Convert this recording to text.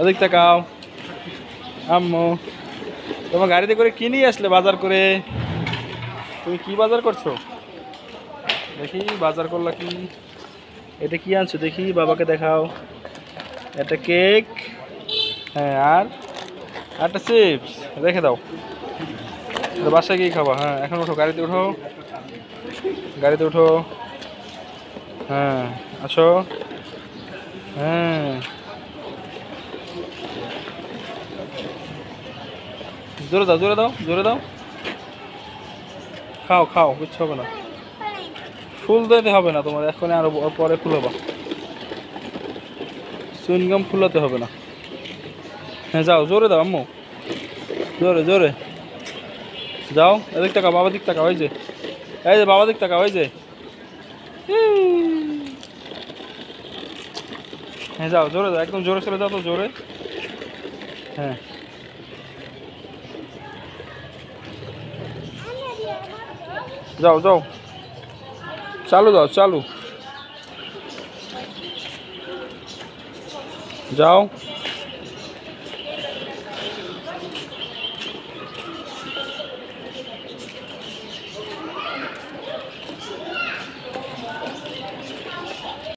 ওদিক তাকাও। আম্মু তোমার গাড়িতে করে কি নিয়ে আসলে বাজার করে? তুমি কি বাজার করছো? দেখি বাজার করলা কি? এটা কি আনছো দেখি, বাবাকে দেখাও। এটা কেক, হ্যাঁ, আর একটা চিপস। রেখে দাও, বাসায় গিয়ে খাবা। হ্যাঁ, এখন উঠো, গাড়িতে উঠো, গাড়িতে উঠো। হ্যাঁ, আসো। হ্যাঁ, জোরে দাও, জোরে দাও, জোরে দাও। খাও খাও, কিচ্ছু হবে না। ফুল দিতে হবে না তোমার, এখন আরো পরে ফুলাবা। চুইনগাম ফুলাতে হবে না। হ্যাঁ, যাও, জোরে দাও আম্মু, জোরে জোরে যাও। এদিক টাকা, বাবা দিক টাকা, ওই যে, এই যে বাবা দিক টাকা, ওই যে। হ্যাঁ, যাও, জোরে যাও, একদম জোরে চলে যাও তো, জোরে। হ্যাঁ, যাও যাও, চালু দাও, চালু যাও।